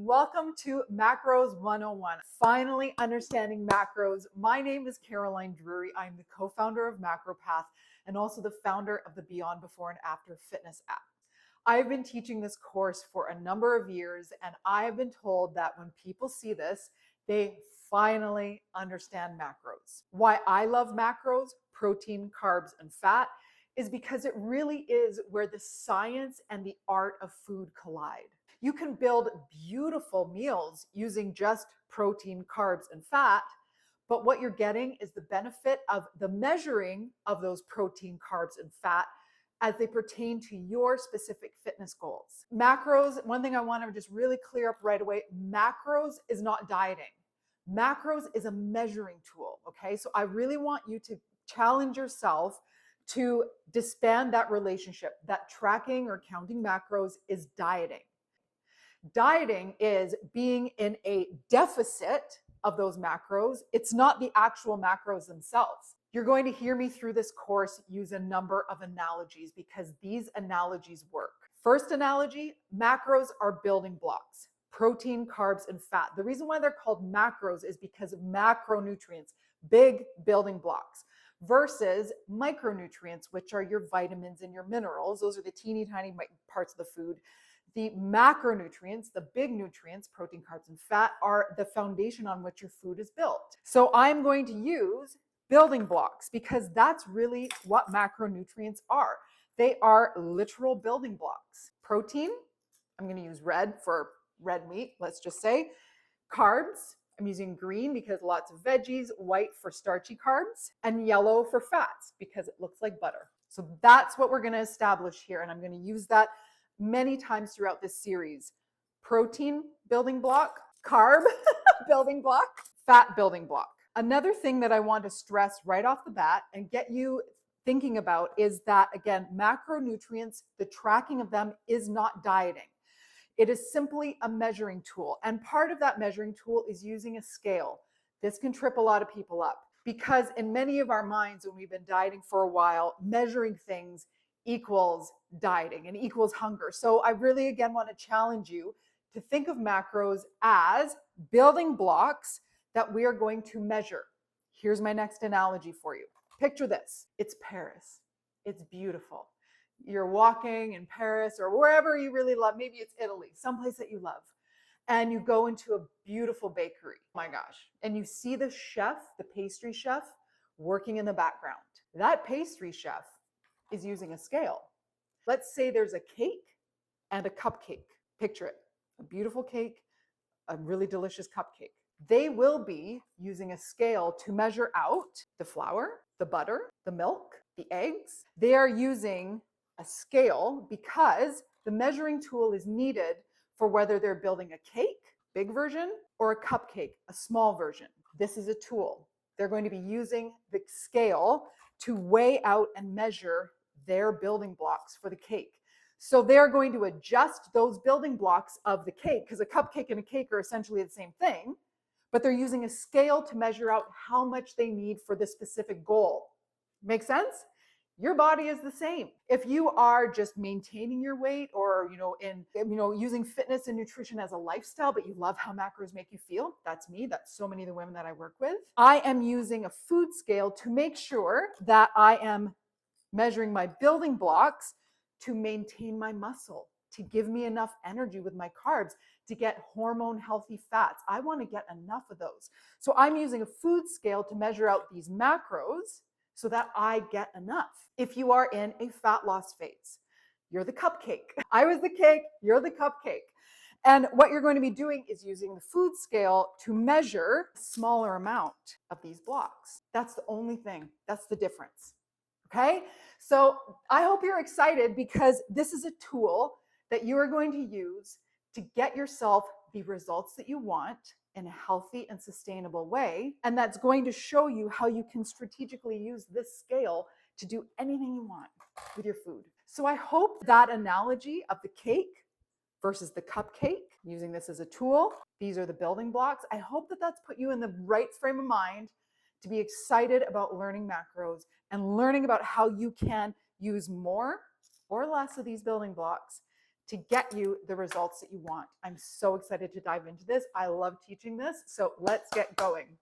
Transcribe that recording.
Welcome to Macros 101. Finally understanding macros. My name is Caroline Drury. I'm the co-founder of MacroPath and also the founder of the Beyond Before and After Fitness app. I've been teaching this course for a number of years, and I've been told that when people see this, they finally understand macros. Why I love macros, protein, carbs, and fat, is because it really is where the science and the art of food collide. You can build beautiful meals using just protein, carbs, and fat, but what you're getting is the benefit of the measuring of those protein, carbs, and fat as they pertain to your specific fitness goals. Macros, one thing I want to just really clear up right away, macros is not dieting. Macros is a measuring tool, okay? So I really want you to challenge yourself to disband that relationship, that tracking or counting macros is dieting. Dieting is being in a deficit of those macros. It's not the actual macros themselves. You're going to hear me through this course use a number of analogies because these analogies work. First analogy, macros are building blocks, protein, carbs, and fat. The reason why they're called macros is because of macronutrients, big building blocks, versus micronutrients, which are your vitamins and your minerals. Those are the teeny tiny parts of the food. The macronutrients, the big nutrients, protein, carbs, and fat, are the foundation on which your food is built. So I'm going to use building blocks because that's really what macronutrients are. They are literal building blocks. Protein, I'm going to use red for red meat, let's just say. Carbs, I'm using green because lots of veggies, white for starchy carbs, and yellow for fats because it looks like butter. So that's what we're going to establish here, and I'm going to use that many times throughout this series. Protein building block, carb building block, fat building block. Another thing that I want to stress right off the bat and get you thinking about is that, again, macronutrients, the tracking of them is not dieting. It is simply a measuring tool. And part of that measuring tool is using a scale. This can trip a lot of people up because in many of our minds, when we've been dieting for a while, measuring things equals dieting and equals hunger. So I really, again, want to challenge you to think of macros as building blocks that we are going to measure. Here's my next analogy for you. Picture this. It's Paris. It's beautiful. You're walking in Paris or wherever you really love. Maybe it's Italy, someplace that you love. And you go into a beautiful bakery. Oh my gosh. And you see the chef, the pastry chef, working in the background. That pastry chef is using a scale. Let's say there's a cake and a cupcake. Picture it. A beautiful cake, a really delicious cupcake. They will be using a scale to measure out the flour, the butter, the milk, the eggs. They are using a scale because the measuring tool is needed for whether they're building a cake, big version, or a cupcake, a small version. This is a tool. They're going to be using the scale to weigh out and measure their building blocks for the cake. So they're going to adjust those building blocks of the cake because a cupcake and a cake are essentially the same thing, but they're using a scale to measure out how much they need for the specific goal. Make sense? Your body is the same. If you are just maintaining your weight or, using fitness and nutrition as a lifestyle, but you love how macros make you feel, that's me. That's so many of the women that I work with. I am using a food scale to make sure that I am measuring my building blocks to maintain my muscle, to give me enough energy with my carbs, to get hormone healthy fats. I want to get enough of those. So I'm using a food scale to measure out these macros so that I get enough. If you are in a fat loss phase, you're the cupcake. I was the cake, you're the cupcake. And what you're going to be doing is using the food scale to measure a smaller amount of these blocks. That's the only thing. That's the difference. Okay? So I hope you're excited because this is a tool that you are going to use to get yourself the results that you want in a healthy and sustainable way. And that's going to show you how you can strategically use this scale to do anything you want with your food. So I hope that analogy of the cake versus the cupcake, using this as a tool, these are the building blocks. I hope that that's put you in the right frame of mind to be excited about learning macros and learning about how you can use more or less of these building blocks to get you the results that you want. I'm so excited to dive into this. I love teaching this. So let's get going.